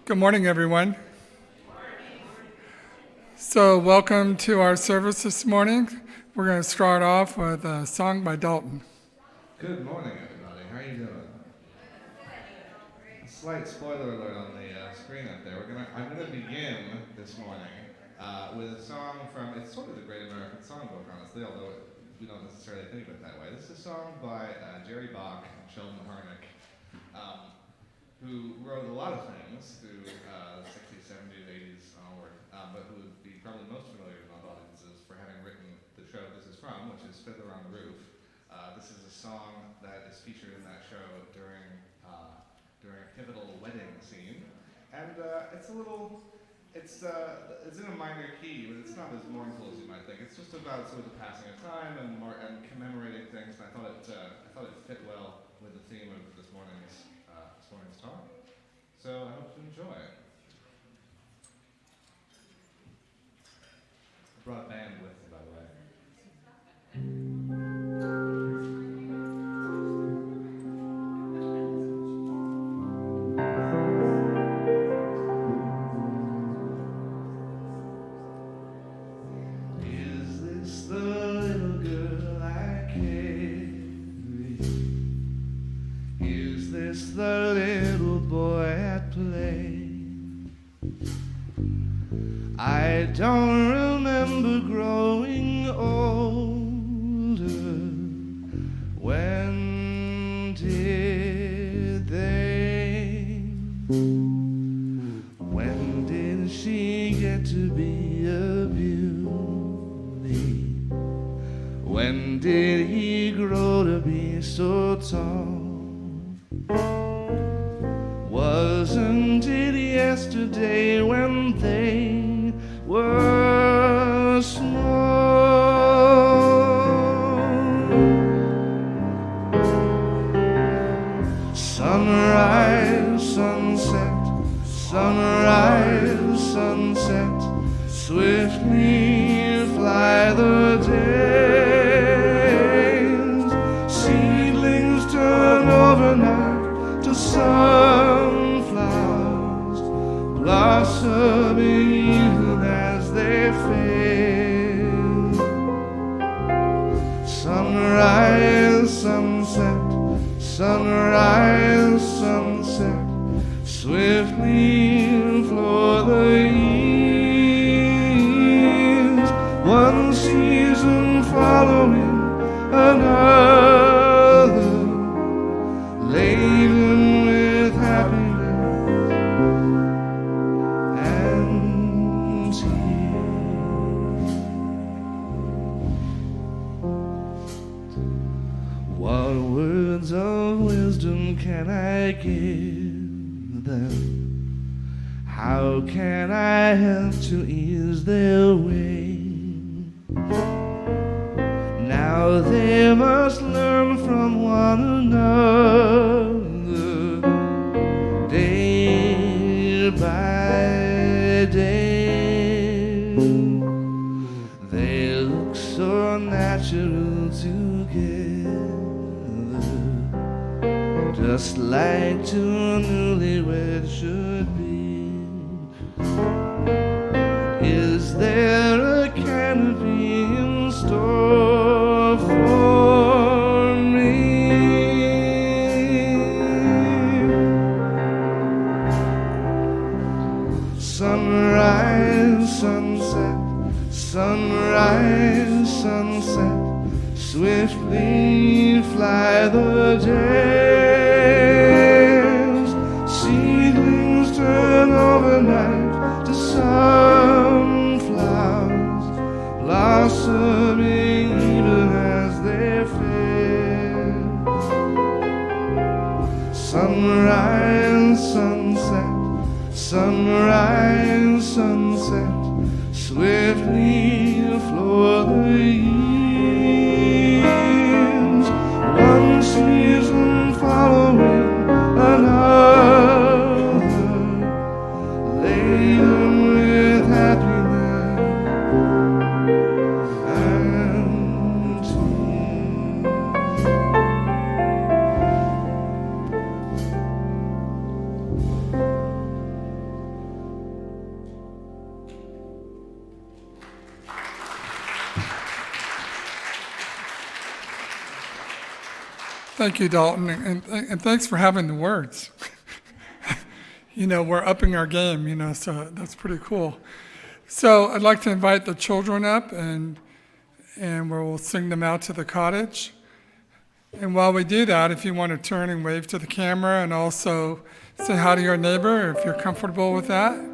Good morning, everyone. So welcome to our service this morning. We're going to start off with a song by Dalton. Good morning, everybody. How are you doing? A slight spoiler alert on the screen up there. I'm gonna begin this morning with a song from, it's sort of the Great American Songbook, honestly, although we don't necessarily think of it that way. This is a song by Jerry Bach and Sheldon Harnick, who wrote a lot of things through the 60s, 70s, 80s onward, but who would be probably most familiar with most audiences for having written the show this is from, which is Fiddler on the Roof. This is a song that is featured in that show during a pivotal wedding scene, and it's in a minor key, but it's not as mournful as you might think. It's just about sort of the passing of time and commemorating things. And I thought it fit well with the theme of this morning's talk. So I hope you enjoy it. I brought a band with me, by the way. The little boy at play. I don't remember growing older. When did they? When did she get to be a beauty? When did he grow to be so tall? Wasn't it yesterday when they were small? Sunrise, sunset, sunrise, sunset, swiftly fly the days. Seedlings turn overnight to sunflowers, blossoming even as they fade. Sunrise, sunset, sunrise, sunset, swiftly flow the years, one season following another, laden with happiness and tears. What words of wisdom can I give them? How can I help to ease their way? Now they must learn from one another, day by day. They look so natural together, just like two newlyweds should be. Is there a canopy in store for me? Sunrise, sunset, sunrise, sunset, swiftly fly the days. Seedlings turn overnight to sunflowers, blossoming even as they fade. Sunrise, sunset, sunrise, sunset, swiftly flow the years, one season following another, laden with happiness and tears. Thank you, Dalton, and thanks for having the words. We're upping our game, so that's pretty cool. So I'd like to invite the children up, and we'll sing them out to the cottage. And while we do that, if you want to turn and wave to the camera and also say hi to your neighbor, if you're comfortable with that.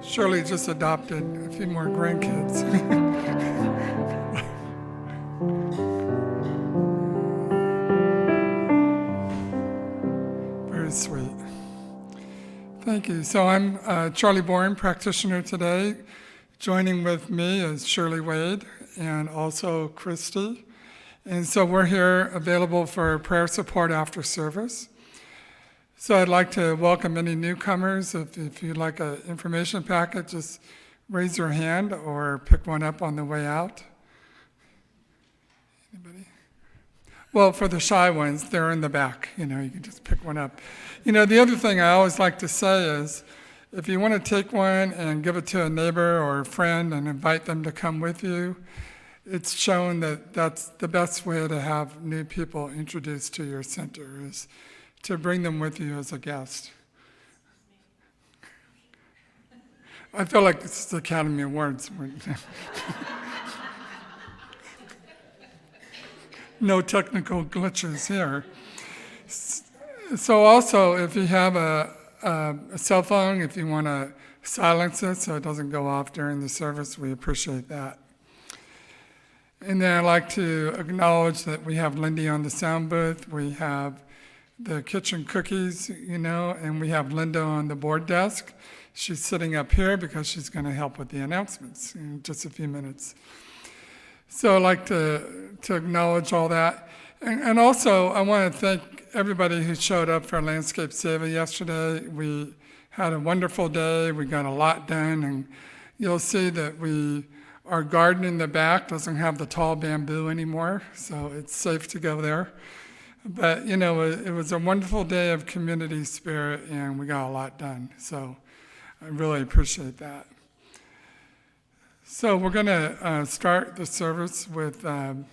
Shirley just adopted a few more grandkids. Very sweet. Thank you. So I'm Charlie Bourne, practitioner today. Joining with me is Shirley Wade and also Christy. And so we're here available for prayer support after service. So I'd like to welcome any newcomers. If you'd like an information packet, just raise your hand or pick one up on the way out. Anybody? Well, for the shy ones, they're in the back. You can just pick one up. The other thing I always like to say is, if you want to take one and give it to a neighbor or a friend and invite them to come with you, it's shown that that's the best way to have new people introduced to your center, is to bring them with you as a guest. I feel like this is the Academy Awards. No technical glitches here. So also, if you have a cell phone, if you want to silence it so it doesn't go off during the service, we appreciate that. And then I'd like to acknowledge that we have Lindy on the sound booth. We have the kitchen cookies, and we have Linda on the board desk. She's sitting up here because she's going to help with the announcements in just a few minutes. So I'd like to acknowledge all that. And also, I want to thank everybody who showed up for Landscape Save yesterday. We had a wonderful day. We got a lot done, and you'll see that our garden in the back doesn't have the tall bamboo anymore, so it's safe to go there. But, it was a wonderful day of community spirit, and we got a lot done. So I really appreciate that. So we're going to start the service with a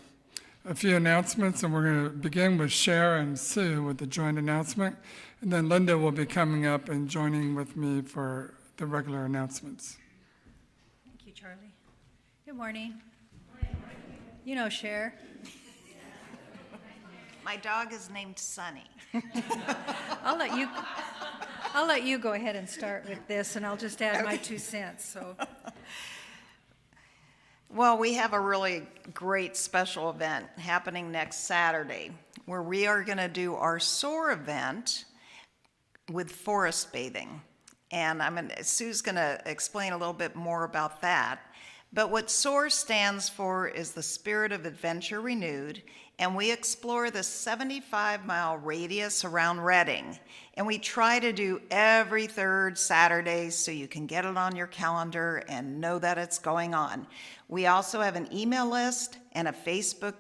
few announcements, and we're going to begin with Cher and Sue with the joint announcement. And then Linda will be coming up and joining with me for the regular announcements. Thank you, Charlie. Good morning. Cher. My dog is named Sunny. I'll let you go ahead and start with this, and I'll just add my 2 cents. So, Well, we have a really great special event happening next Saturday, where we are going to do our SOAR event with forest bathing. And Sue's going to explain a little bit more about that. But what SOAR stands for is the Spirit of Adventure Renewed, and we explore the 75-mile radius around Reading. And we try to do every third Saturday so you can get it on your calendar and know that it's going on. We also have an email list and a Facebook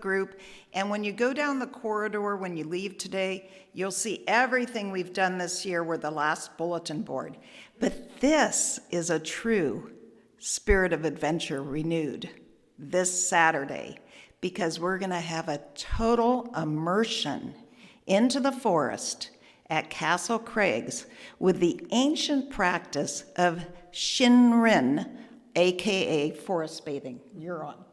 group. And when you go down the corridor, when you leave today, you'll see everything we've done this year with the last bulletin board. But this is a true Spirit of Adventure Renewed this Saturday, because we're going to have a total immersion into the forest at Castle Craig's with the ancient practice of Shinrin, aka forest bathing. You're on.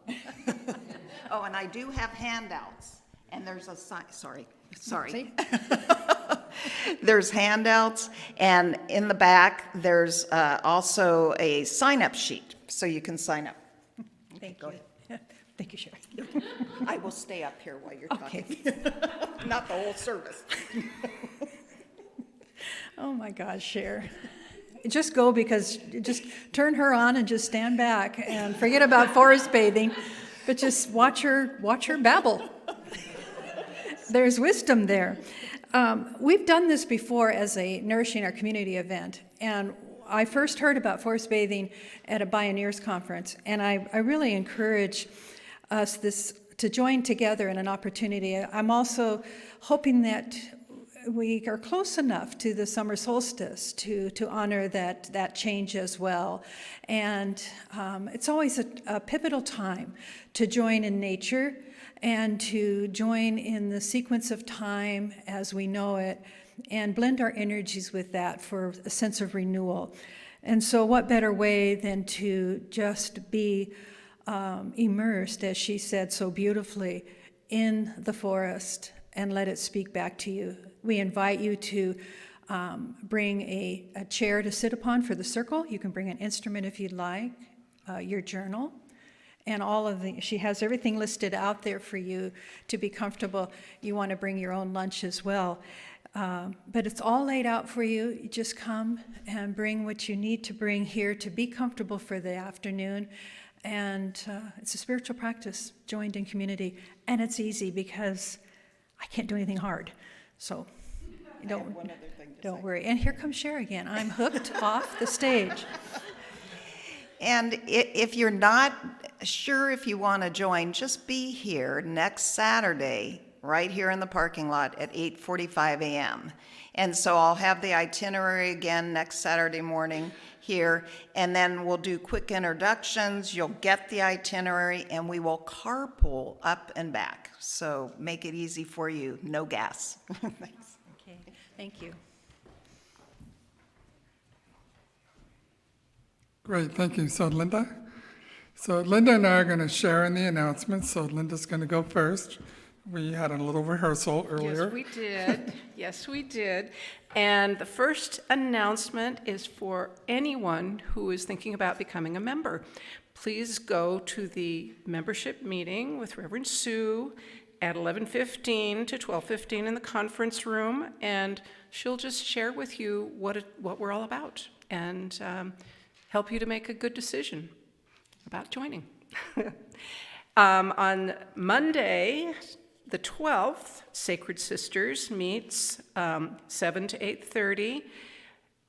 Oh, and I do have handouts, and there's a sign, sorry. See? There's handouts, and in the back, there's also a sign-up sheet, so you can sign up. Thank Go you. Thank you, Sherry. I will stay up here while you're Okay. talking. Not the whole service. Oh, my gosh, Cher. Just go because, just turn her on and just stand back and forget about forest bathing, but just watch her babble. There's wisdom there. We've done this before as a Nourishing Our Community event, and I first heard about forest bathing at a Bioneers conference, and I really encourage us to join together in an opportunity. I'm also hoping that we are close enough to the summer solstice to honor that change as well. And it's always a pivotal time to join in nature and to join in the sequence of time as we know it and blend our energies with that for a sense of renewal. And so what better way than to just be immersed, as she said so beautifully, in the forest and let it speak back to you. We invite you to bring a chair to sit upon for the circle. You can bring an instrument if you'd like, your journal, and she has everything listed out there for you to be comfortable. You want to bring your own lunch as well. But it's all laid out for you. You just come and bring what you need to bring here to be comfortable for the afternoon. And it's a spiritual practice joined in community. And it's easy because I can't do anything hard. So don't worry. And here comes Cher again. I'm hooked off the stage. And if you're not sure if you want to join, just be here next Saturday, right here in the parking lot at 8:45 a.m. And so I'll have the itinerary again next Saturday morning here, and then we'll do quick introductions. You'll get the itinerary, and we will carpool up and back. So make it easy for you. No gas. Thanks. Okay, thank you. Great, thank you. So Linda and I are going to share in the announcements. So Linda's going to go first. We had a little rehearsal earlier. Yes, we did. Yes, we did. And the first announcement is for anyone who is thinking about becoming a member. Please go to the membership meeting with Reverend Sue at 11:15 to 12:15 in the conference room, and she'll just share with you what we're all about and help you to make a good decision about joining. On Monday, the 12th, Sacred Sisters meets 7 to 8:30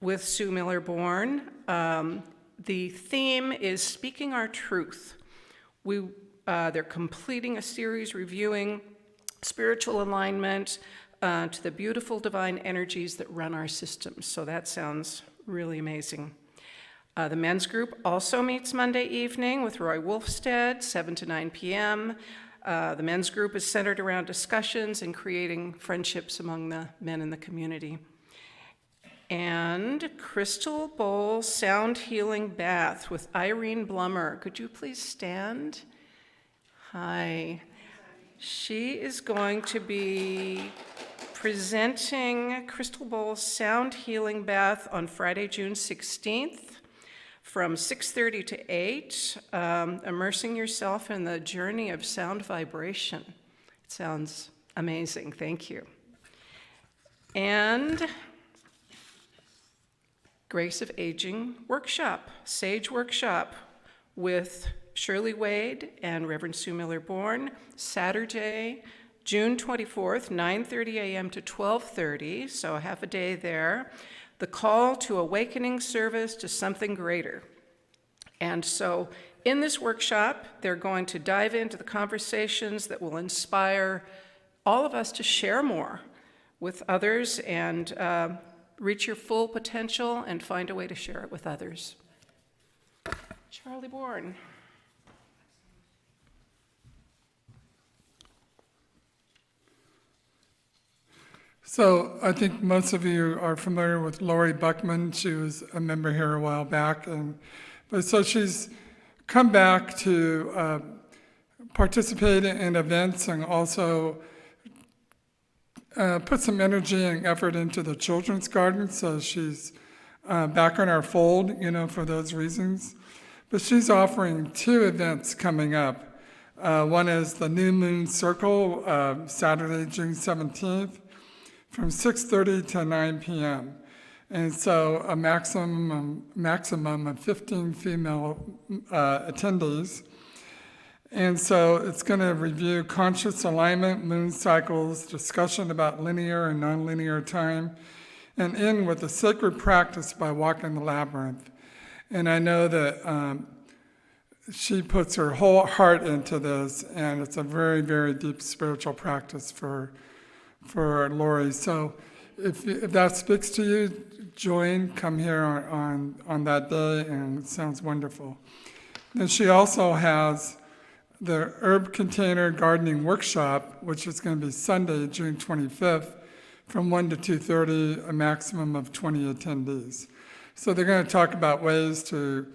with Sue MillerBorn. The theme is Speaking Our Truth. They're completing a series reviewing spiritual alignment to the beautiful divine energies that run our systems. So that sounds really amazing. The men's group also meets Monday evening with Roy Wolfstead, 7 to 9 p.m. The men's group is centered around discussions and creating friendships among the men in the community. And Crystal Bowl Sound Healing Bath with Irene Blummer. Could you please stand? Hi. She is going to be presenting Crystal Bowl Sound Healing Bath on Friday, June 16th. From 6:30 to 8, immersing yourself in the journey of sound vibration. It sounds amazing, thank you. And Grace of Aging Workshop, Sage Workshop with Shirley Wade and Reverend Sue MillerBorn, Saturday, June 24th, 9:30 a.m. to 12:30, so a half a day there. The call to awakening service to something greater. And so in this workshop, they're going to dive into the conversations that will inspire all of us to share more with others and reach your full potential and find a way to share it with others. Charlie Bourne. So I think most of you are familiar with Lori Buckman. She was a member here a while back, but so she's come back to participate in events and also put some energy and effort into the children's garden. So she's back on our fold, for those reasons. But she's offering 2 events coming up. One is the New Moon Circle, Saturday, June 17th, from 6:30 to 9 p.m. And so a maximum of 15 female attendees. And so it's going to review conscious alignment, moon cycles, discussion about linear and nonlinear time, and end with a sacred practice by walking the labyrinth. And I know that she puts her whole heart into this, and it's a very, very deep spiritual practice for Lori. So if that speaks to you, join, come here on that day, and it sounds wonderful. Then she also has the Herb Container Gardening Workshop, which is going to be Sunday, June 25th, from 1 to 2:30, a maximum of 20 attendees. So they're going to talk about ways to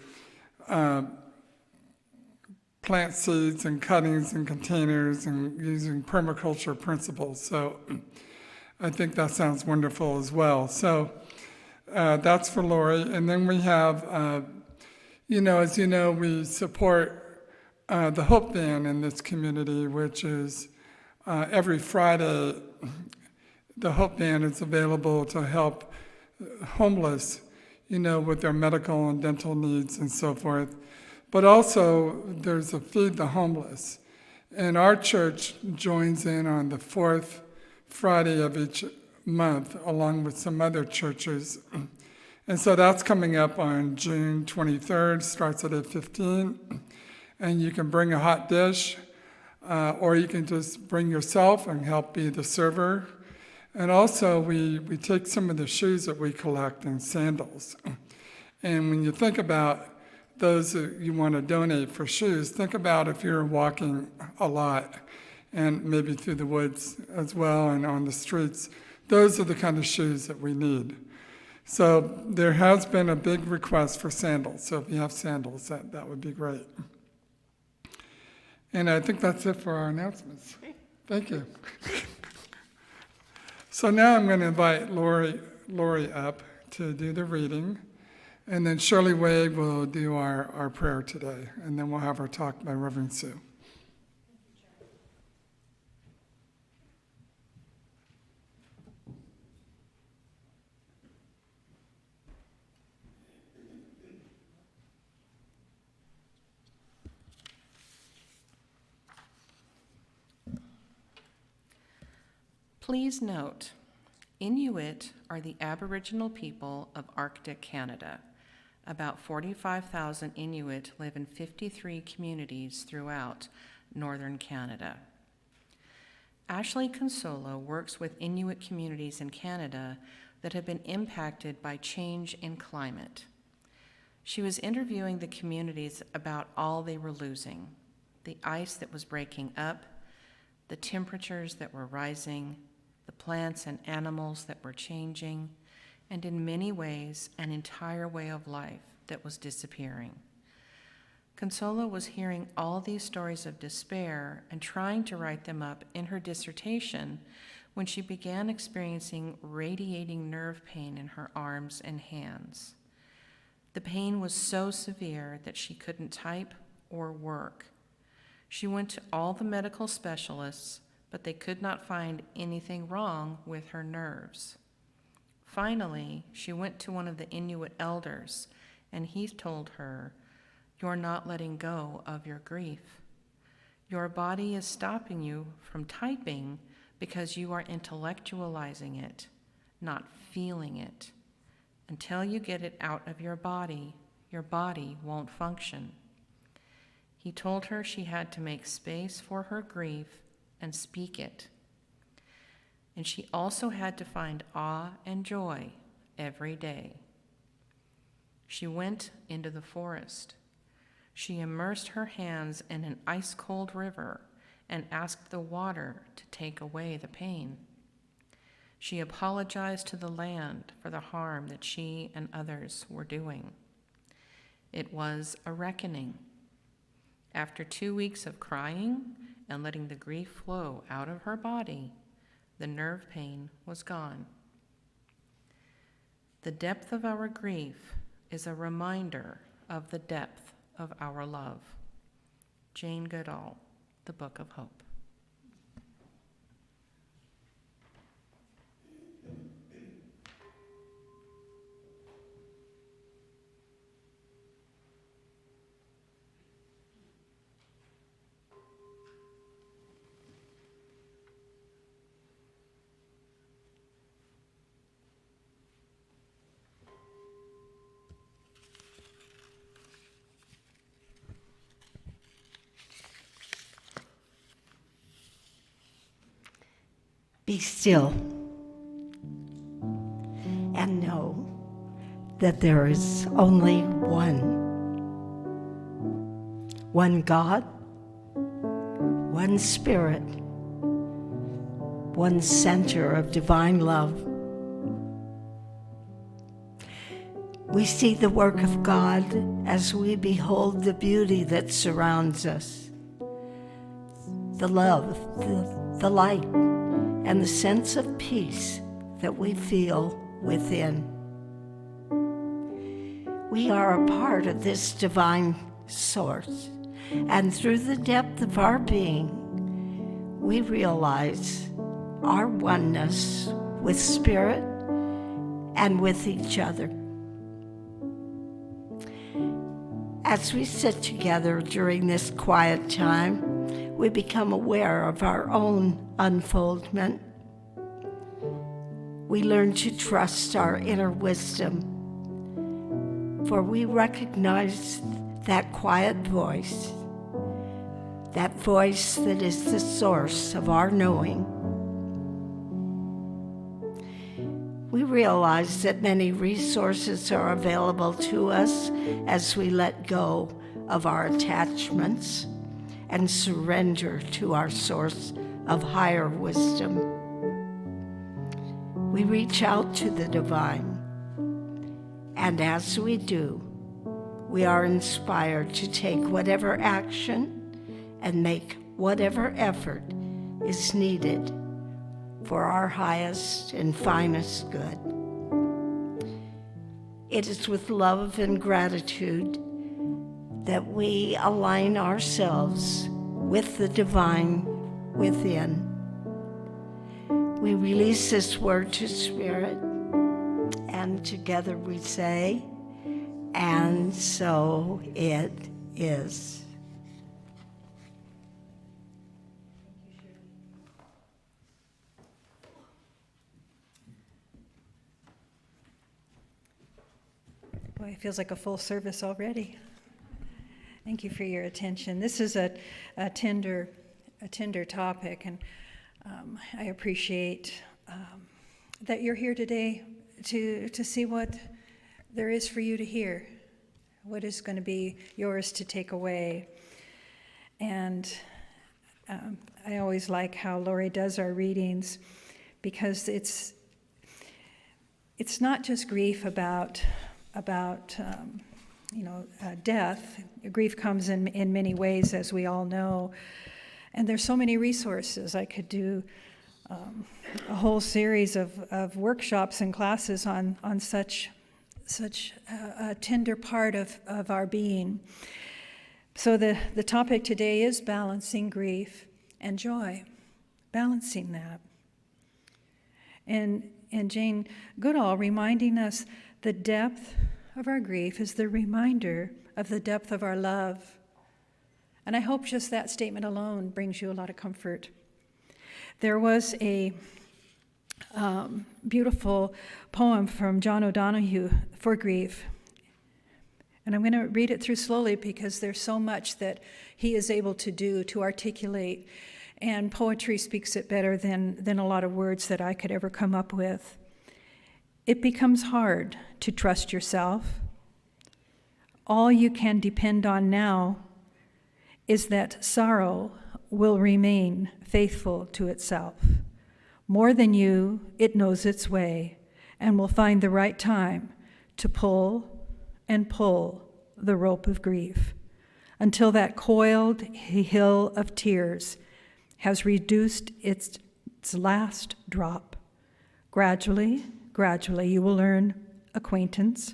plant seeds and cuttings and containers and using permaculture principles. So I think that sounds wonderful as well. So that's for Lori. And then we have, as you know, we support the Hope Van in this community, which is every Friday, the Hope Van is available to help homeless, with their medical and dental needs and so forth. But also, there's a Feed the Homeless. And our church joins in on the 4th Friday of each month, along with some other churches. And so that's coming up on June 23rd, starts at 8:15. And you can bring a hot dish, or you can just bring yourself and help be the server. And also, we take some of the shoes that we collect and sandals. And when you think about those that you want to donate for shoes, think about if you're walking a lot and maybe through the woods as well and on the streets. Those are the kind of shoes that we need. So there has been a big request for sandals. So if you have sandals, that would be great. And I think that's it for our announcements. Thank you. So now I'm going to invite Lori up to do the reading. And then Shirley Wade will do our prayer today. And then we'll have our talk by Reverend Sue. Please note, Inuit are the Aboriginal people of Arctic Canada. About 45,000 Inuit live in 53 communities throughout northern Canada. Ashley Consolo works with Inuit communities in Canada that have been impacted by change in climate. She was interviewing the communities about all they were losing: the ice that was breaking up, the temperatures that were rising, the plants and animals that were changing, and in many ways, an entire way of life that was disappearing. Consolo was hearing all these stories of despair and trying to write them up in her dissertation when she began experiencing radiating nerve pain in her arms and hands. The pain was so severe that she couldn't type or work. She went to all the medical specialists, but they could not find anything wrong with her nerves. Finally, she went to one of the Inuit elders, and he told her, "You're not letting go of your grief. Your body is stopping you from typing because you are intellectualizing it, not feeling it. Until you get it out of your body won't function." He told her she had to make space for her grief and speak it. And she also had to find awe and joy every day. She went into the forest. She immersed her hands in an ice-cold river and asked the water to take away the pain. She apologized to the land for the harm that she and others were doing. It was a reckoning. After 2 weeks of crying and letting the grief flow out of her body, the nerve pain was gone. The depth of our grief is a reminder of the depth of our love. Jane Goodall, The Book of Hope. Be still and know that there is only one God, one Spirit, one center of divine love. We see the work of God as we behold the beauty that surrounds us, the love, the light, and the sense of peace that we feel within. We are a part of this divine source, and through the depth of our being, we realize our oneness with Spirit and with each other. As we sit together during this quiet time, we become aware of our own unfoldment. We learn to trust our inner wisdom, for we recognize that quiet voice, that voice that is the source of our knowing. We realize that many resources are available to us as we let go of our attachments and surrender to our source of higher wisdom. We reach out to the divine, and as we do, we are inspired to take whatever action and make whatever effort is needed for our highest and finest good. It is with love and gratitude that we align ourselves with the divine within. We release this word to Spirit, and together we say, and so it is. Boy, it feels like a full service already. Thank you for your attention. This is a tender topic, and I appreciate that you're here today to see what there is for you to hear, what is going to be yours to take away. And I always like how Lori does our readings, because it's not just grief about death. Grief comes in many ways, as we all know, and there's so many resources. I could do a whole series of workshops and classes on such a tender part of our being. So the topic today is balancing grief and joy, balancing that. And Jane Goodall reminding us the depth of our grief is the reminder of the depth of our love. And I hope just that statement alone brings you a lot of comfort. There was a beautiful poem from John O'Donohue for grief. And I'm going to read it through slowly because there's so much that he is able to do to articulate. And poetry speaks it better than a lot of words that I could ever come up with. It becomes hard to trust yourself. All you can depend on now is that sorrow will remain faithful to itself. More than you, it knows its way and will find the right time to pull and pull the rope of grief. until that coiled hill of tears has reduced its last drop. Gradually, you will learn acquaintance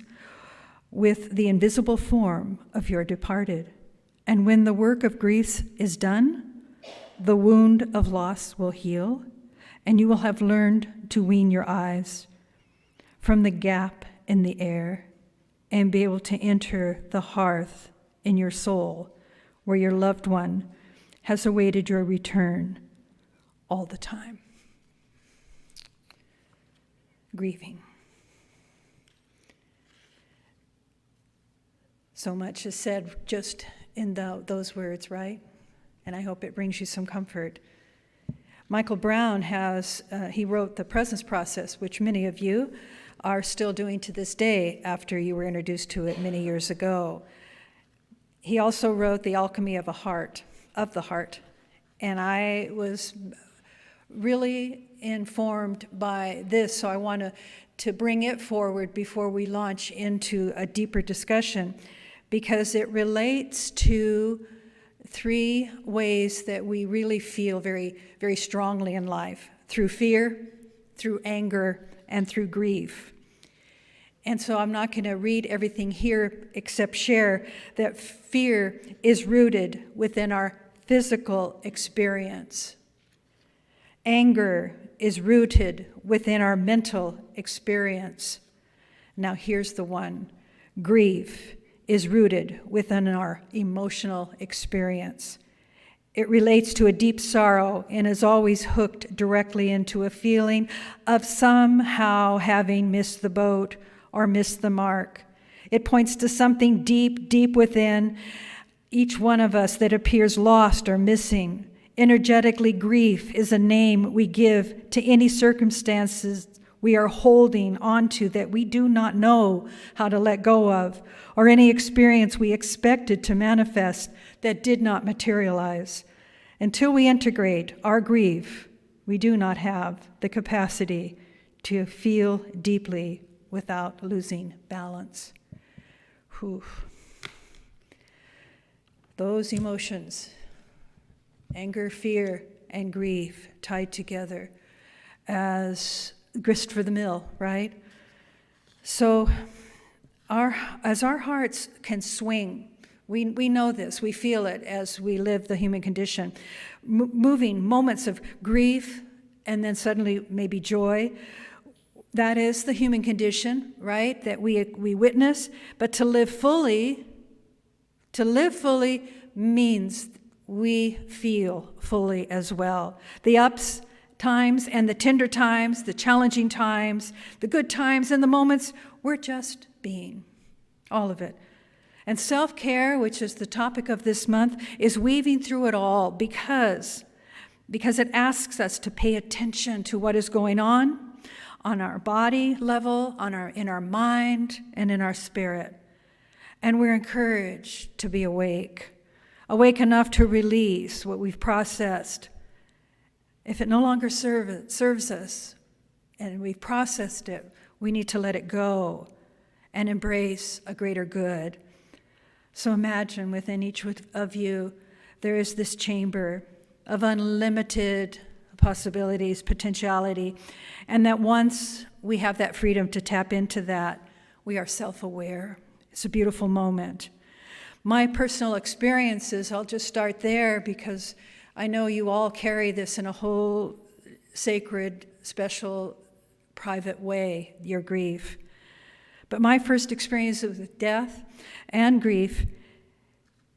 with the invisible form of your departed. And when the work of grief is done, the wound of loss will heal, and you will have learned to wean your eyes from the gap in the air and be able to enter the hearth in your soul where your loved one has awaited your return all the time. Grieving. So much is said just in those words, right? And I hope it brings you some comfort. Michael Brown he wrote The Presence Process, which many of you are still doing to this day after you were introduced to it many years ago. He also wrote The Alchemy of the Heart. And I was really informed by this, so I want to bring it forward before we launch into a deeper discussion, because it relates to 3 ways that we really feel very, very strongly in life: through fear, through anger, and through grief. And so I'm not going to read everything here except share that fear is rooted within our physical experience. Anger is rooted within our mental experience. Now here's the one. Grief is rooted within our emotional experience. It relates to a deep sorrow and is always hooked directly into a feeling of somehow having missed the boat or missed the mark. It points to something deep, deep within each one of us that appears lost or missing. Energetically, grief is a name we give to any circumstances we are holding onto that we do not know how to let go of, or any experience we expected to manifest that did not materialize. Until we integrate our grief, we do not have the capacity to feel deeply without losing balance. Whew. Those emotions, anger, fear, and grief tied together as grist for the mill, right? So as our hearts can swing, we know this, we feel it as we live the human condition, moving moments of grief and then suddenly maybe joy. That is the human condition, right, that we witness. But to live fully means we feel fully as well. The ups times and the tender times, the challenging times, the good times and the moments, we're just being, all of it. And self-care, which is the topic of this month, is weaving through it all because it asks us to pay attention to what is going on our body level, in our mind, and in our spirit. And we're encouraged to be awake enough to release what we've processed. If it no longer serves us and we've processed it, we need to let it go and embrace a greater good. So imagine within each of you, there is this chamber of unlimited possibilities, potentiality, and that once we have that freedom to tap into that, we are self-aware. It's a beautiful moment. My personal experiences, I'll just start there because I know you all carry this in a whole sacred, special, private way, your grief. But my first experience with death and grief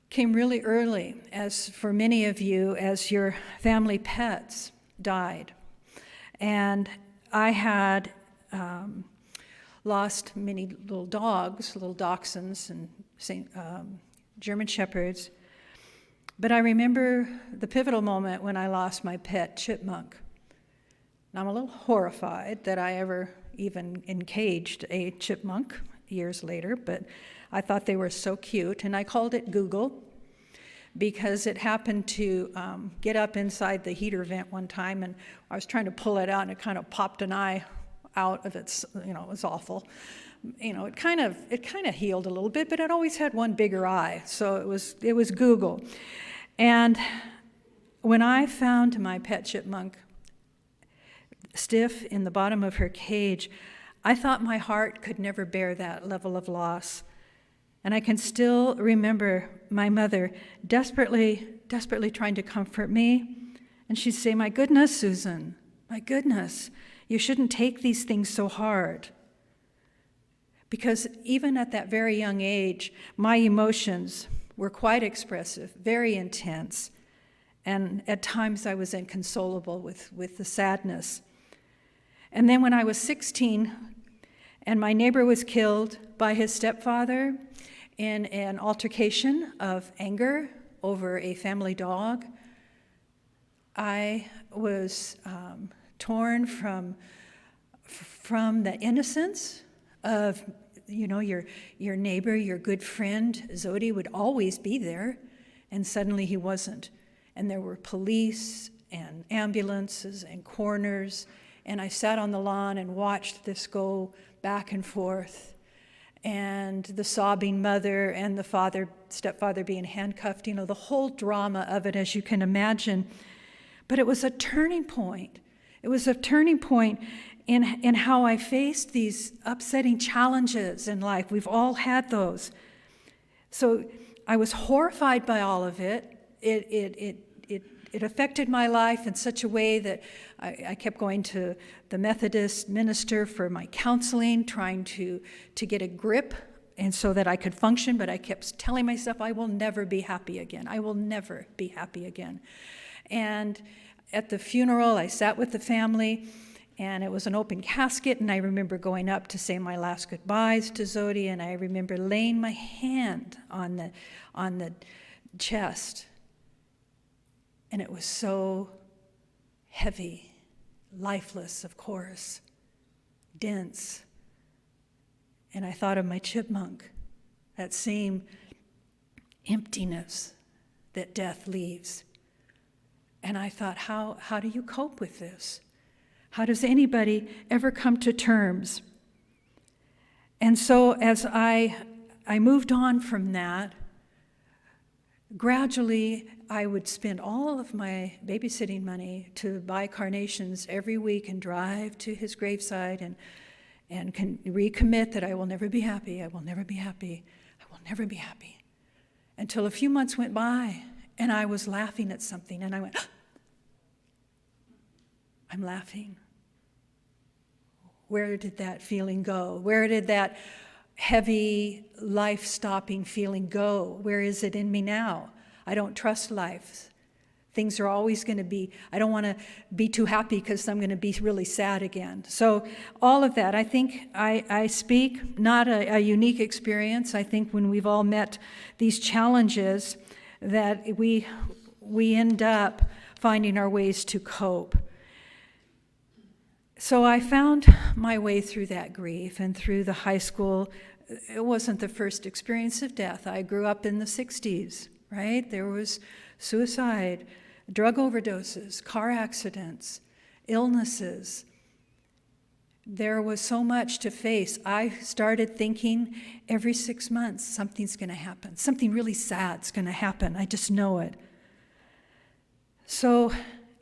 came really early, as for many of you, as your family pets died. And I had lost many little dogs, little dachshunds and German shepherds. But I remember the pivotal moment when I lost my pet chipmunk. And I'm a little horrified that I ever even encaged a chipmunk years later, but I thought they were so cute, and I called it Google because it happened to get up inside the heater vent one time, and I was trying to pull it out, and it kind of popped an eye out of its, it was awful. It kind of healed a little bit, but it always had one bigger eye. So it was Google. And when I found my pet chipmunk stiff in the bottom of her cage, I thought my heart could never bear that level of loss. And I can still remember my mother desperately trying to comfort me. And she'd say, "My goodness, Susan, my goodness, you shouldn't take these things so hard." Because even at that very young age, my emotions were quite expressive, very intense. And at times I was inconsolable with the sadness. And then when I was 16, and my neighbor was killed by his stepfather in an altercation of anger over a family dog, I was torn from the innocence of, your neighbor, your good friend, Zodi would always be there, and suddenly he wasn't. And there were police and ambulances and coroners, and I sat on the lawn and watched this go back and forth, and the sobbing mother and the stepfather being handcuffed, the whole drama of it, as you can imagine. But it was a turning point. It was a turning point in how I faced these upsetting challenges in life. We've all had those. So I was horrified by all of it. It affected my life in such a way that I kept going to the Methodist minister for my counseling, trying to get a grip and so that I could function, but I kept telling myself, I will never be happy again. I will never be happy again. And at the funeral, I sat with the family, and it was an open casket, and I remember going up to say my last goodbyes to Zodi, and I remember laying my hand on the chest, and it was so heavy, lifeless, of course, dense. And I thought of my chipmunk, that same emptiness that death leaves. And I thought, how do you cope with this? How does anybody ever come to terms? And so as I moved on from that, gradually I would spend all of my babysitting money to buy carnations every week and drive to his graveside and recommit that I will never be happy, I will never be happy, I will never be happy. Until a few months went by and I was laughing at something and I went, I'm laughing. Where did that feeling go? Where did that heavy, life-stopping feeling go? Where is it in me now? I don't trust life. Things are always going to be, I don't want to be too happy because I'm going to be really sad again. So all of that, I think I speak, not a unique experience. I think when we've all met these challenges that we end up finding our ways to cope. So I found my way through that grief and through the high school. It wasn't the first experience of death. I grew up in the 60s, right? There was suicide, drug overdoses, car accidents, illnesses. There was so much to face. I started thinking every 6 months something's going to happen. Something really sad's going to happen. I just know it. So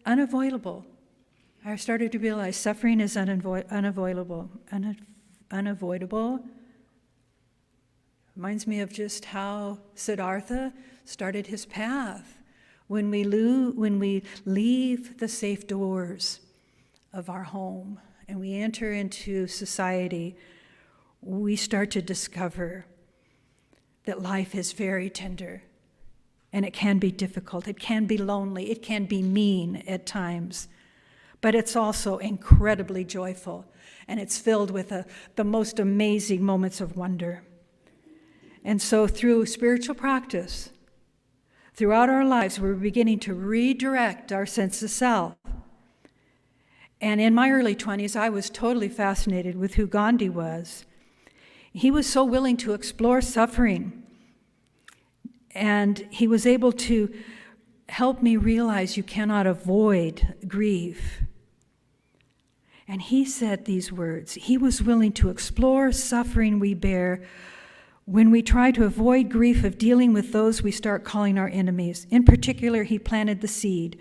unavoidable. I started to realize suffering is unavoidable. Unavoidable. Reminds me of just how Siddhartha started his path. When we leave the safe doors of our home and we enter into society, we start to discover that life is very tender and it can be difficult, it can be lonely, it can be mean at times. But it's also incredibly joyful, and it's filled with the most amazing moments of wonder. And so through spiritual practice, throughout our lives, we're beginning to redirect our sense of self. And in my early 20s, I was totally fascinated with who Gandhi was. He was so willing to explore suffering, and he was able to help me realize you cannot avoid grief. And he said these words: he was willing to explore suffering we bear when we try to avoid grief of dealing with those we start calling our enemies. In particular, he planted the seed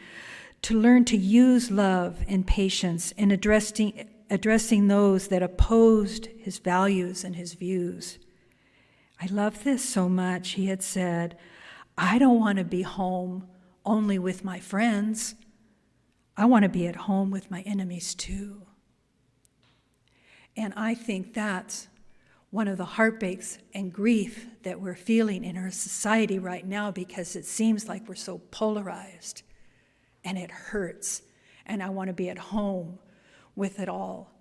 to learn to use love and patience in addressing those that opposed his values and his views. I love this so much. He had said, I don't want to be home only with my friends. I want to be at home with my enemies too. And I think that's one of the heartbreaks and grief that we're feeling in our society right now, because it seems like we're so polarized and it hurts. And I want to be at home with it all.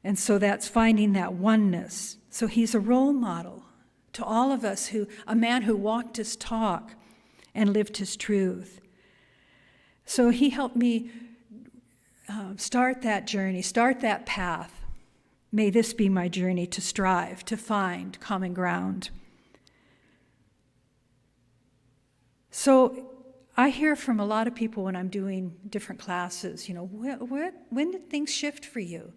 And so that's finding that oneness. So he's a role model to all of us, a man who walked his talk and lived his truth. So he helped me start that journey, start that path. May this be my journey to strive, to find common ground. So I hear from a lot of people when I'm doing different classes, when did things shift for you?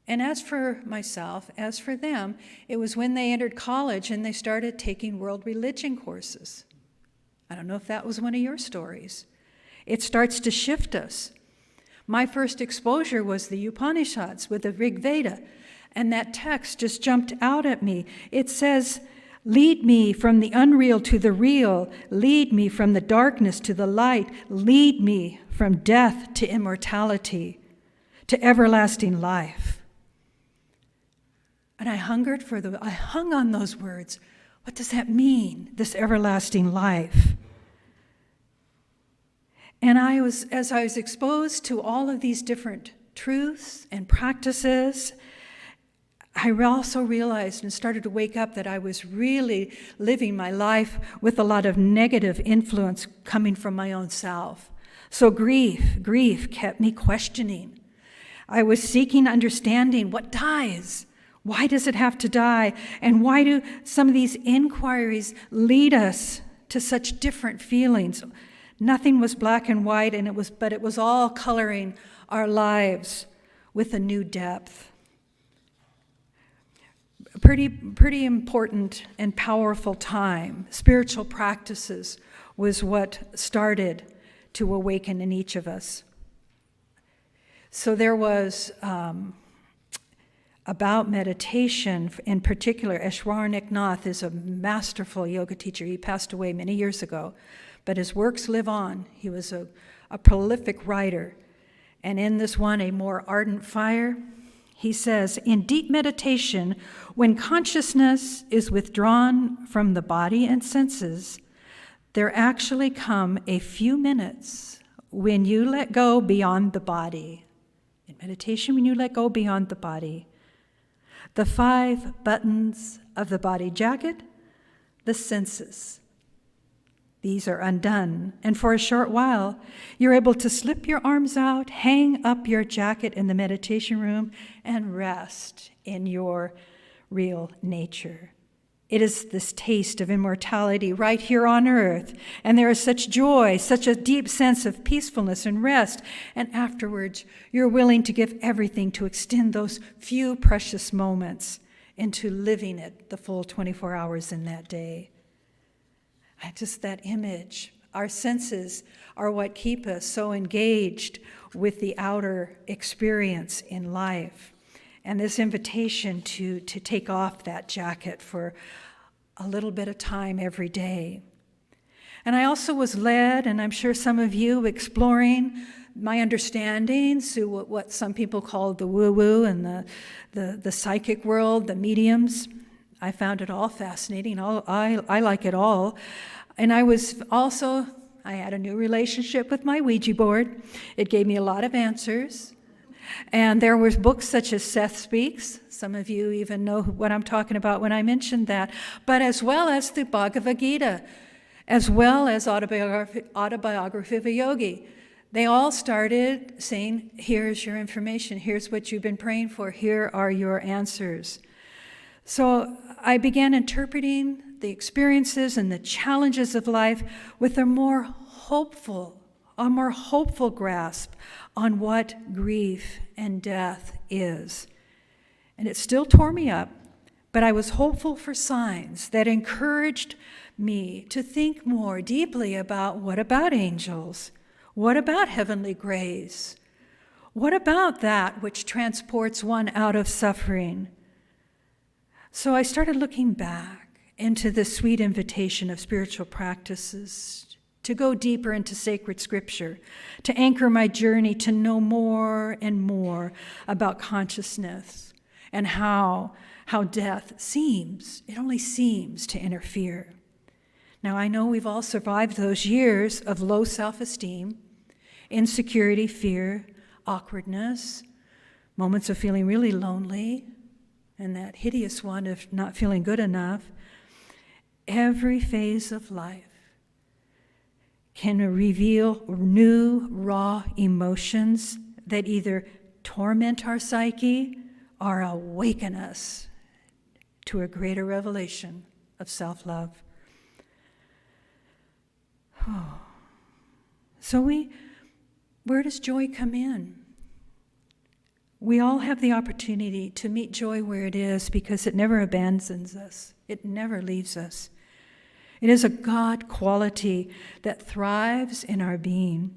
And as for myself, as for them, it was when they entered college and they started taking world religion courses. I don't know if that was one of your stories. It starts to shift us. My first exposure was the Upanishads with the Rig Veda, and that text just jumped out at me. It says, lead me from the unreal to the real, lead me from the darkness to the light, lead me from death to immortality, to everlasting life. And I hung on those words. What does that mean, this everlasting life? And as I was exposed to all of these different truths and practices, I also realized and started to wake up that I was really living my life with a lot of negative influence coming from my own self. So grief kept me questioning. I was seeking understanding. What dies? Why does it have to die? And why do some of these inquiries lead us to such different feelings? Nothing was black and white, but it was all coloring our lives with a new depth. Pretty important and powerful time. Spiritual practices was what started to awaken in each of us. So there was about meditation in particular. Eshwaranik Nath is a masterful yoga teacher. He passed away many years ago, but his works live on. He was a prolific writer. And in this one, A More Ardent Fire, he says, in deep meditation, when consciousness is withdrawn from the body and senses, there actually come a few minutes when you let go beyond the body. In meditation, when you let go beyond the body, the 5 buttons of the body jacket, the senses, these are undone, and for a short while, you're able to slip your arms out, hang up your jacket in the meditation room, and rest in your real nature. It is this taste of immortality right here on earth, and there is such joy, such a deep sense of peacefulness and rest, and afterwards, you're willing to give everything to extend those few precious moments into living it the full 24 hours in that day. Just that image. Our senses are what keep us so engaged with the outer experience in life. And this invitation to take off that jacket for a little bit of time every day. And I also was led, and I'm sure some of you, exploring my understandings through what some people call the woo-woo and the psychic world, the mediums. I found it all fascinating. I like it all. And I had a new relationship with my Ouija board. It gave me a lot of answers. And there were books such as Seth Speaks. Some of you even know what I'm talking about when I mentioned that. But as well as the Bhagavad Gita, as well as Autobiography of a Yogi. They all started saying, here's your information, here's what you've been praying for, here are your answers. So I began interpreting the experiences and the challenges of life with a more hopeful a more hopeful grasp on what grief and death is. And it still tore me up, but I was hopeful for signs that encouraged me to think more deeply about what about angels? What about heavenly grace? What about that which transports one out of suffering? So I started looking back into the sweet invitation of spiritual practices, to go deeper into sacred scripture, to anchor my journey to know more and more about consciousness and how death it only seems to interfere. Now, I know we've all survived those years of low self-esteem, insecurity, fear, awkwardness, moments of feeling really lonely, and that hideous one of not feeling good enough. Every phase of life can reveal new, raw emotions that either torment our psyche or awaken us to a greater revelation of self-love. So where does joy come in? We all have the opportunity to meet joy where it is because it never abandons us. It never leaves us. It is a God quality that thrives in our being.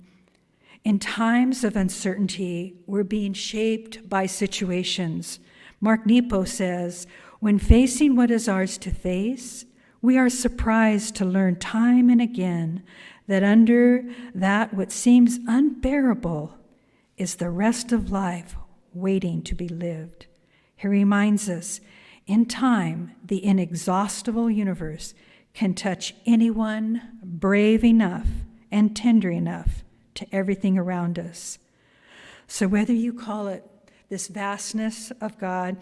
In times of uncertainty, we're being shaped by situations. Mark Nepo says, when facing what is ours to face, we are surprised to learn time and again that under that what seems unbearable is the rest of life waiting to be lived. He reminds us, in time, the inexhaustible universe can touch anyone brave enough and tender enough to everything around us. So whether you call it this vastness of God,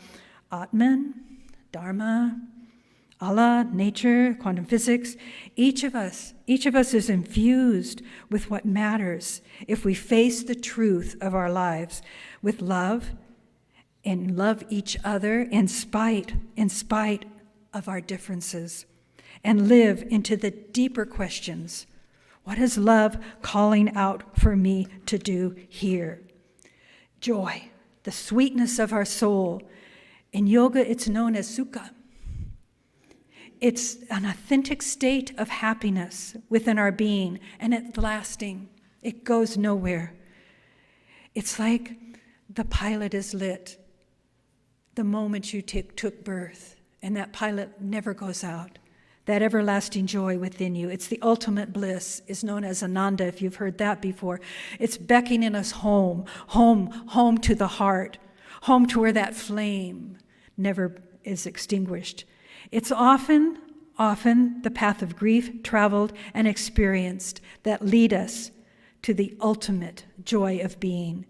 Atman, Dharma, Allah, nature, quantum physics, each of us is infused with what matters if we face the truth of our lives with love and love each other in spite of our differences, and live into the deeper questions. What is love calling out for me to do here? Joy, the sweetness of our soul. In yoga, it's known as sukha. It's an authentic state of happiness within our being, and it's lasting. It goes nowhere. It's like the pilot is lit the moment you took birth, and that pilot never goes out. That everlasting joy within you. It's the ultimate bliss, is known as Ananda, if you've heard that before. It's beckoning us home to the heart, home to where that flame never is extinguished. It's often the path of grief traveled and experienced that lead us to the ultimate joy of being.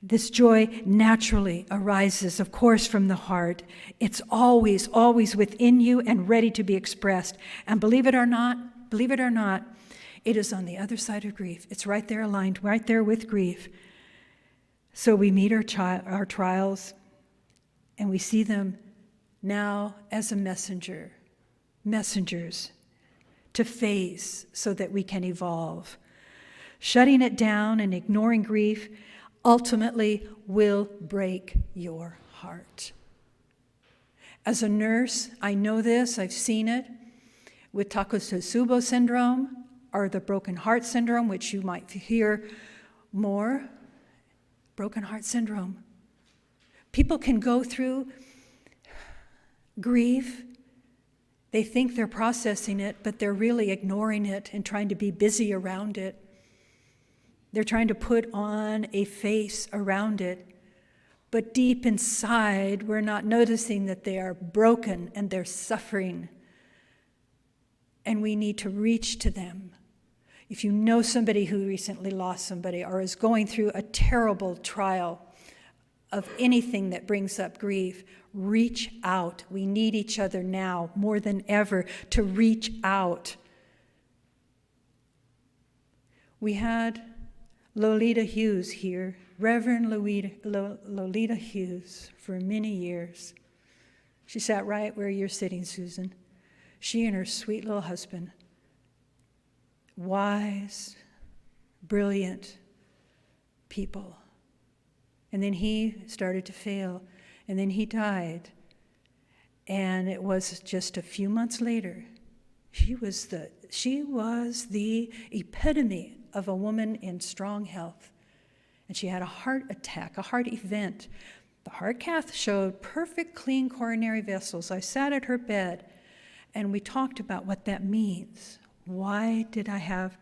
This joy naturally arises, of course, from the heart. It's always within you and ready to be expressed. And believe it or not, it is on the other side of grief. It's right there aligned, right there with grief. So we meet our trials, and we see them now as a messengers to face so that we can evolve. Shutting it down and ignoring grief ultimately will break your heart. As a nurse, I know this, I've seen it with Takotsubo syndrome or the broken heart syndrome, which you might hear more. Broken heart syndrome. People can go through grief. They think they're processing it, but they're really ignoring it and trying to be busy around it. They're trying to put on a face around it, but deep inside, we're not noticing that they are broken and they're suffering. And we need to reach to them. If you know somebody who recently lost somebody or is going through a terrible trial of anything that brings up grief, reach out. We need each other now more than ever to reach out. We had Lolita Hughes here, Reverend Lolita Hughes, for many years. She sat right where you're sitting, Susan. She and her sweet little husband, wise, brilliant people. And then he started to fail, and then he died. And it was just a few months later, she was the epitome of a woman in strong health. And she had a heart attack, a heart event. The heart cath showed perfect, clean coronary vessels. I sat at her bed, and we talked about what that means. Why did I have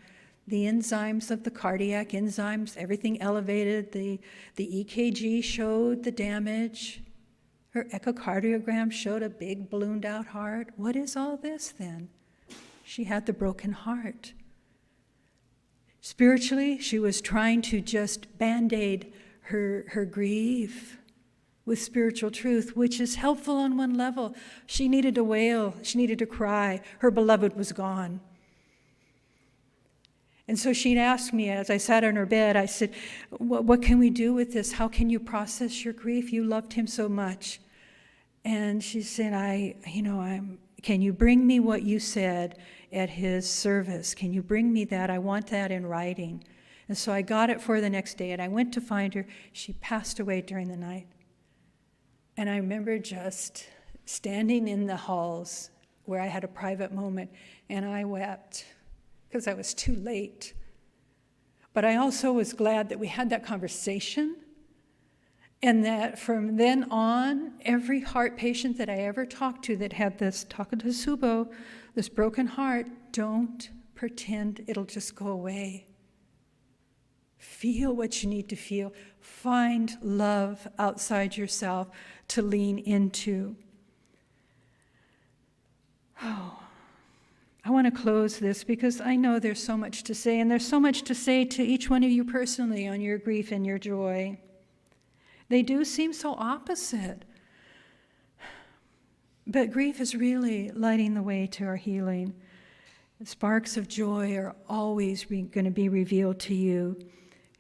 the enzymes of the cardiac enzymes, everything elevated? The EKG showed the damage. Her echocardiogram showed a big ballooned out heart. What is all this then? She had the broken heart. Spiritually, she was trying to just band-aid her grief with spiritual truth, which is helpful on one level. She needed to wail. She needed to cry. Her beloved was gone. And so she'd ask me as I sat on her bed, I said, what can we do with this? How can you process your grief? You loved him so much. And she said, can you bring me what you said at his service? Can you bring me that? I want that in writing. And so I got it for the next day, and I went to find her. She passed away during the night. And I remember just standing in the halls where I had a private moment, and I wept because I was too late. But I also was glad that we had that conversation, and that from then on, every heart patient that I ever talked to that had this takotasubo, this broken heart, don't pretend it'll just go away. Feel what you need to feel. Find love outside yourself to lean into. Oh, I want to close this because I know there's so much to say, and there's so much to say to each one of you personally on your grief and your joy. They do seem so opposite. But grief is really lighting the way to our healing. Sparks of joy are always going to be revealed to you.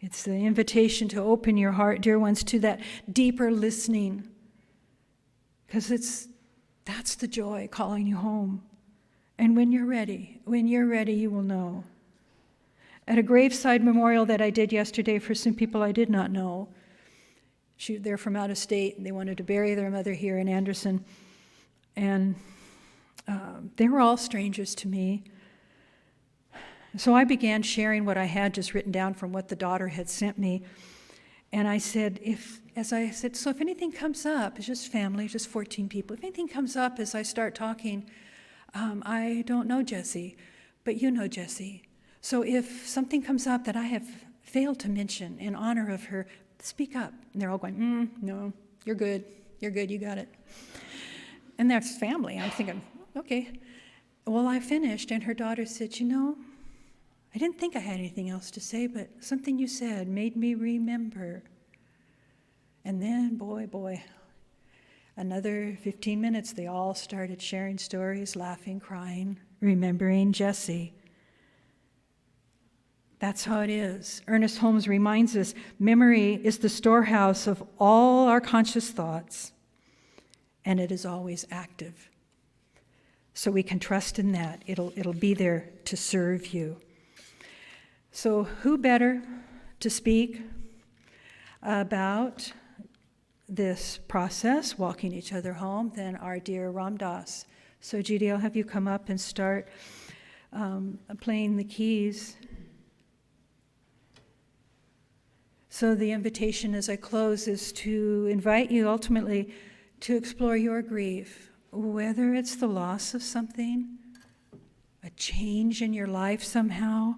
It's the invitation to open your heart, dear ones, to that deeper listening. Because that's the joy calling you home. And when you're ready, you will know. At a graveside memorial that I did yesterday for some people I did not know, they're from out of state, and they wanted to bury their mother here in Anderson. And they were all strangers to me. So I began sharing what I had just written down from what the daughter had sent me. And I said, if anything comes up, it's just family, just 14 people. If anything comes up as I start talking, I don't know Jessie, but you know Jessie. So if something comes up that I have failed to mention in honor of her, speak up. And they're all going, no, you're good, you got it. And that's family. I'm thinking, okay. Well, I finished, and her daughter said, I didn't think I had anything else to say, but something you said made me remember. And then, boy, another 15 minutes, they all started sharing stories, laughing, crying, remembering Jessie. That's how it is. Ernest Holmes reminds us, memory is the storehouse of all our conscious thoughts, and it is always active. So we can trust in that. It'll be there to serve you. So who better to speak about this process, walking each other home, than our dear Ram Dass. So Judy, I'll have you come up and start playing the keys. So the invitation as I close is to invite you ultimately to explore your grief, whether it's the loss of something, a change in your life somehow,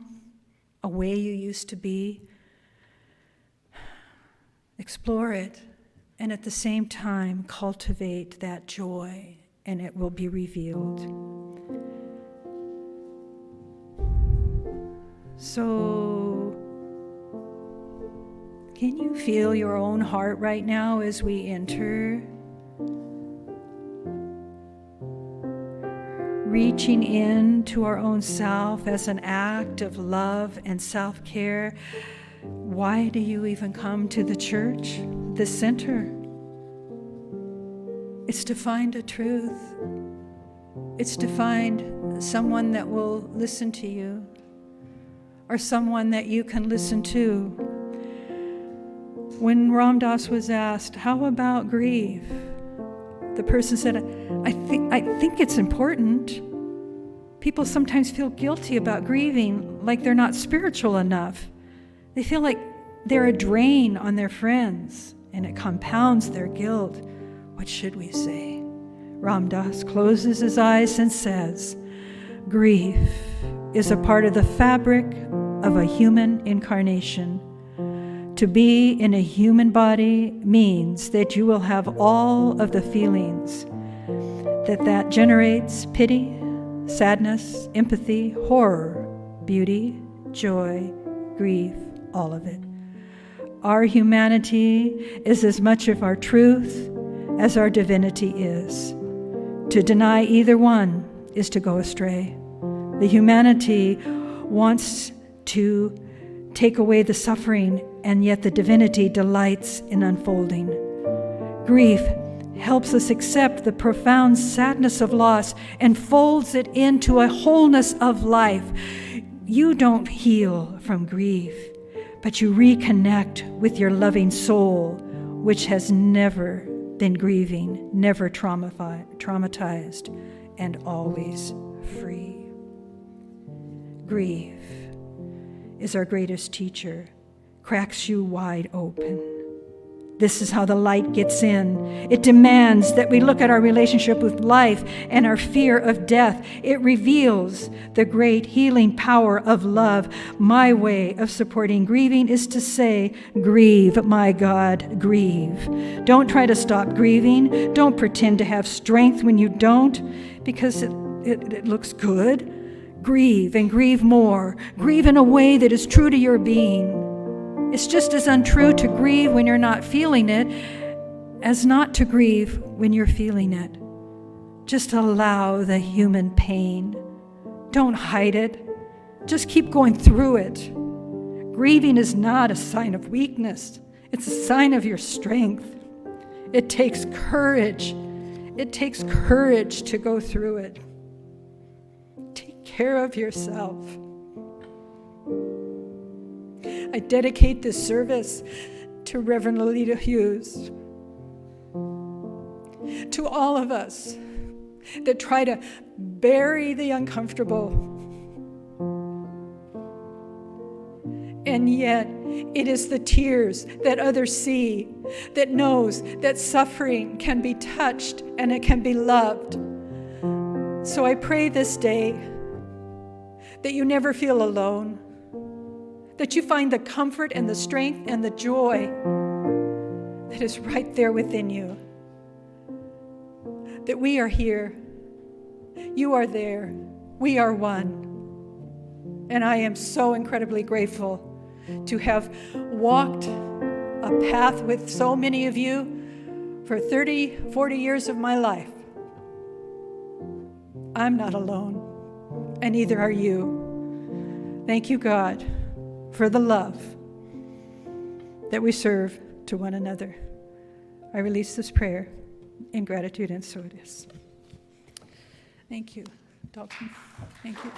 a way you used to be. Explore it, and at the same time cultivate that joy, and it will be revealed. So, can you feel your own heart right now as we enter? Reaching in to our own self as an act of love and self-care. Why do you even come to the church, the center? It's to find a truth. It's to find someone that will listen to you. or someone that you can listen to. When Ram Dass was asked, how about grief? The person said, I think it's important. People sometimes feel guilty about grieving, like they're not spiritual enough. They feel like they're a drain on their friends, and it compounds their guilt. What should we say? Ram Dass closes his eyes and says, grief is a part of the fabric of a human incarnation. To be in a human body means that you will have all of the feelings that generates: pity, sadness, empathy, horror, beauty, joy, grief, all of it. Our humanity is as much of our truth as our divinity is. To deny either one is to go astray. The humanity wants to take away the suffering, and yet the divinity delights in unfolding. Grief helps us accept the profound sadness of loss and folds it into a wholeness of life. You don't heal from grief, but you reconnect with your loving soul, which has never been grieving, never traumatized, and always free. Grief is our greatest teacher, cracks you wide open. This is how the light gets in. It demands that we look at our relationship with life and our fear of death. It reveals the great healing power of love. My way of supporting grieving is to say, grieve, my God, grieve. Don't try to stop grieving. Don't pretend to have strength when you don't, because it looks good. Grieve and grieve more. Grieve in a way that is true to your being. It's just as untrue to grieve when you're not feeling it as not to grieve when you're feeling it. Just allow the human pain. Don't hide it. Just keep going through it. Grieving is not a sign of weakness. It's a sign of your strength. It takes courage. It takes courage to go through it. Take care of yourself. I dedicate this service to Reverend Lolita Hughes, to all of us that try to bury the uncomfortable. And yet, it is the tears that others see that knows that suffering can be touched and it can be loved. So I pray this day that you never feel alone, that you find the comfort and the strength and the joy that is right there within you. That we are here, you are there, we are one. And I am so incredibly grateful to have walked a path with so many of you for 30, 40 years of my life. I'm not alone, and neither are you. Thank you, God, for the love that we serve to one another. I release this prayer in gratitude, and so it is. Thank you, Dalton. Thank you.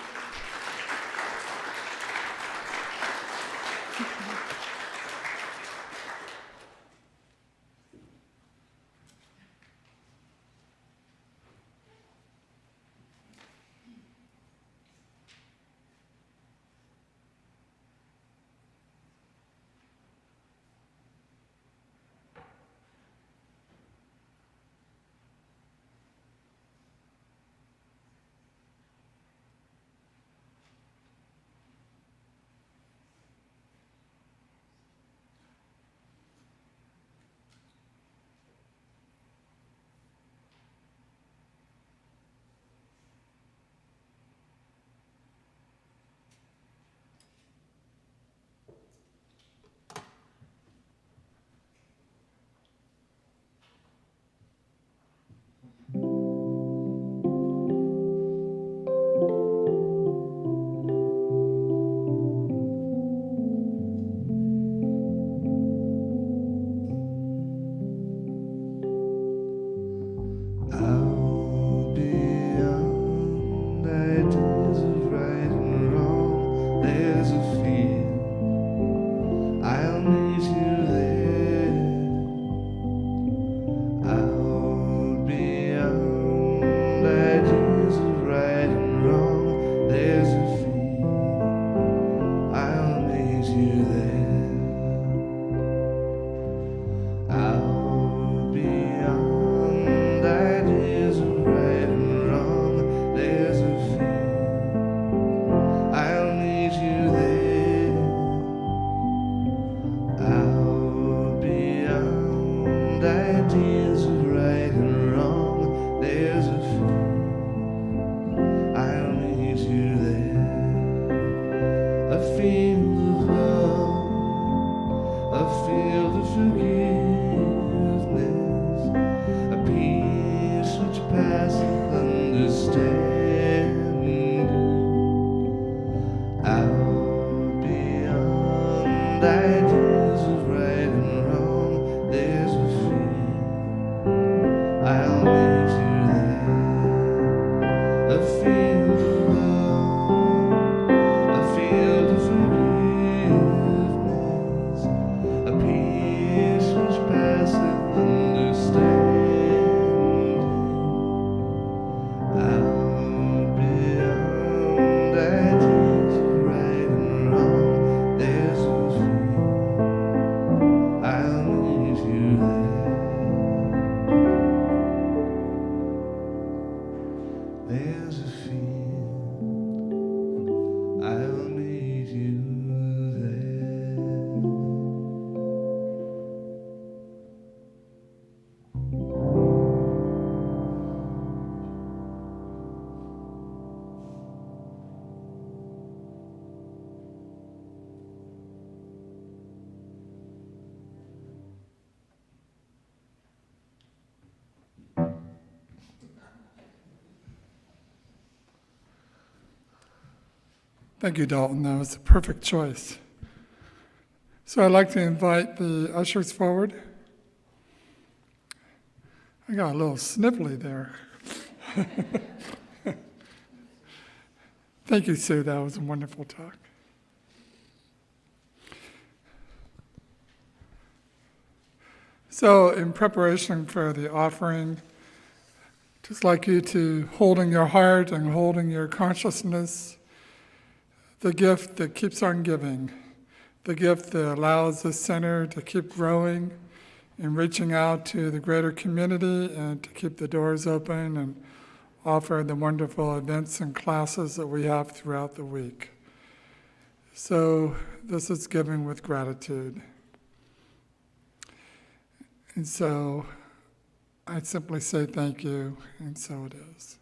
ideas of right and wrong. There's a field, I'll meet you there. A field of love, a field of forgiveness, a peace which passeth understanding. Out beyond ideas of right and wrong, there's a field, I'll meet you there. A field of love, a field of forgiveness, a peace which passeth understanding. Out beyond ideas of right and wrong, there's a field, I'll meet you there. There's a field, I'll meet you there. Thank you, Dalton. That was a perfect choice. So I'd like to invite the ushers forward. I got a little sniffly there. Thank you, Sue. That was a wonderful talk. So in preparation for the offering, just like you to hold in your heart and hold in your consciousness the gift that keeps on giving, the gift that allows the center to keep growing and reaching out to the greater community and to keep the doors open and offer the wonderful events and classes that we have throughout the week. So this is giving with gratitude. And so I simply say thank you, and so it is.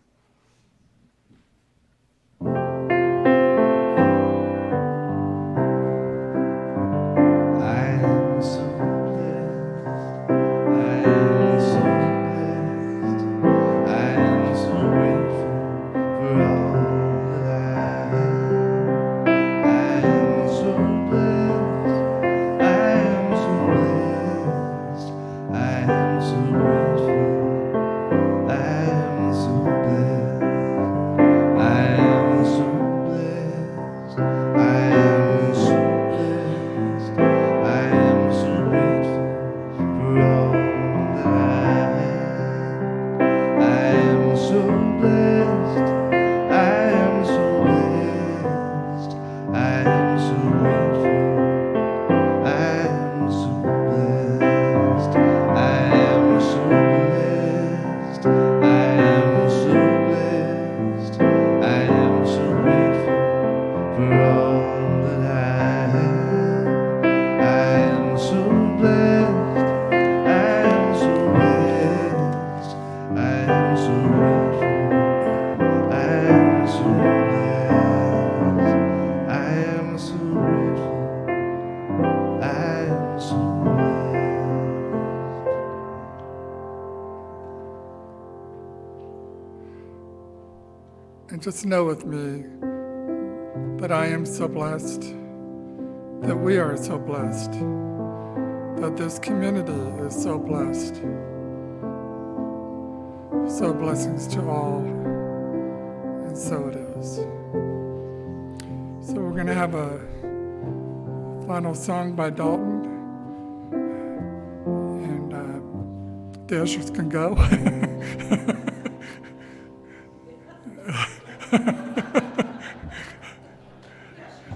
And just know with me that I am so blessed, that we are so blessed, that this community is so blessed. So blessings to all, and so it is. So we're going to have a final song by Dalton, and the ushers can go.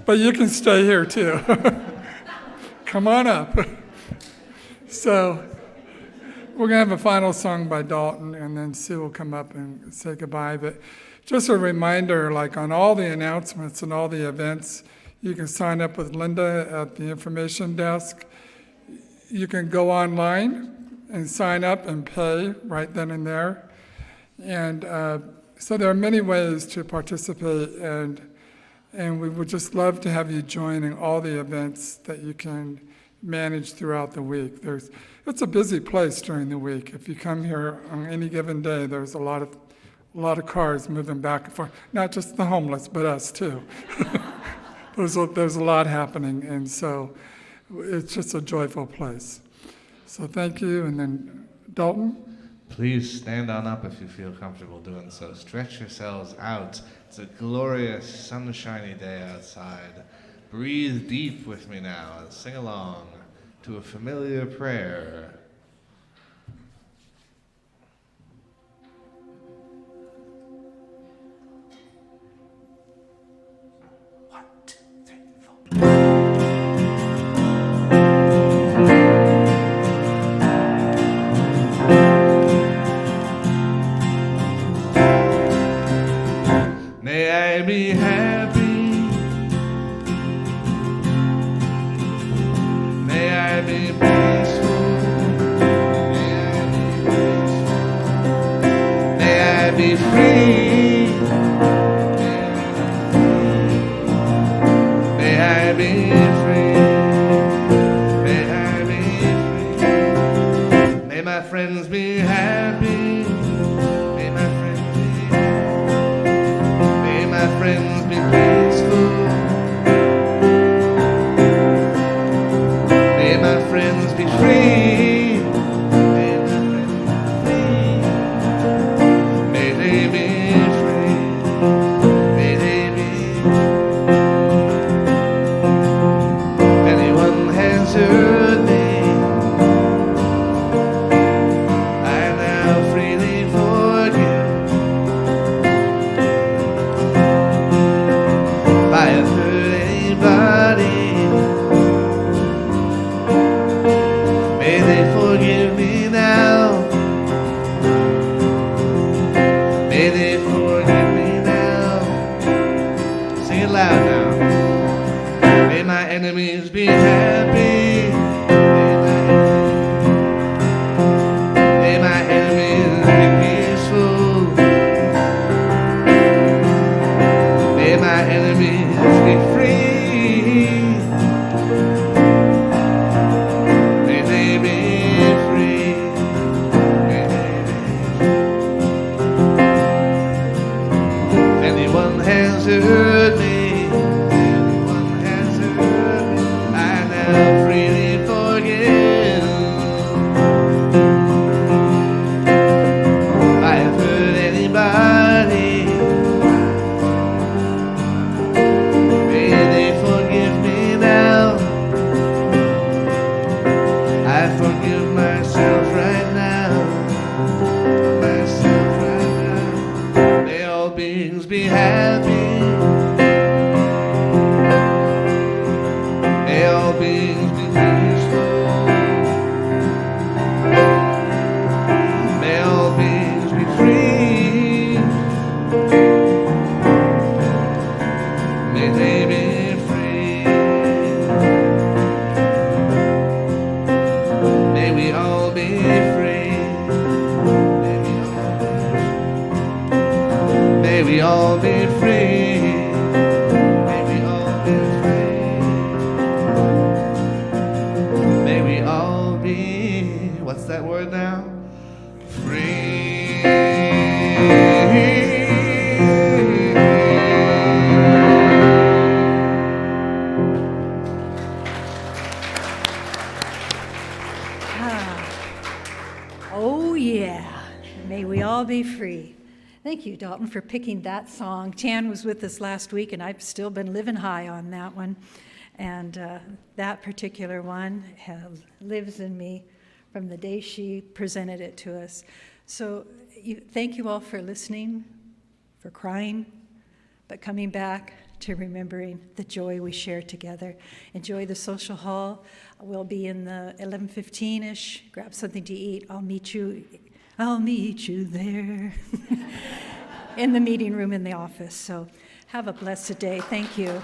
But you can stay here too. Come on up. So we're going to have a final song by Dalton, and then Sue will come up and say goodbye. But just a reminder, like on all the announcements and all the events, you can sign up with Linda at the information desk. You can go online and sign up and pay right then and there. And so there are many ways to participate, and we would just love to have you joining all the events that you can manage throughout the week. It's a busy place during the week. If you come here on any given day, there's a lot of cars moving back and forth. Not just the homeless, but us too. There's a lot happening, and so it's just a joyful place. So thank you, and then Dalton. Please stand on up if you feel comfortable doing so. Stretch yourselves out. It's a glorious, sunshiny day outside. Breathe deep with me now and sing along to a familiar prayer. May I be happy. May I be peaceful. May I be free. May I be free. May I be free. May my friends be happy. Friends be peaceful. May my friends be free. May my friends be free. May they be free. May they be. If anyone has hurt me, I now freely forgive. If I have hurt anybody, may they forgive me now. May they forgive me now. Sing it loud now. May my enemies be happy. May my enemies be peaceful. May my enemies be free. May they be free. May they be free. If anyone has hurt me, anyone has hurt me, I now freely forgive. If I have hurt anybody, I forgive myself right now. Myself right now. May all beings be happy. May all beings be peaceful. May all beings be free. May they be free. May we all be free. May we all be free. May we all be free. May we all be, what's that word now? Free. Oh, yeah. May we all be free. Thank you, Dalton, for picking that song. Tan was with us last week, and I've still been living high on that one. And that particular one lives in me from the day she presented it to us. So thank you all for listening, for crying, but coming back to remembering the joy we share together. Enjoy the social hall. We'll be in the 11:15-ish. Grab something to eat. I'll meet you there in the meeting room in the office. So have a blessed day. Thank you.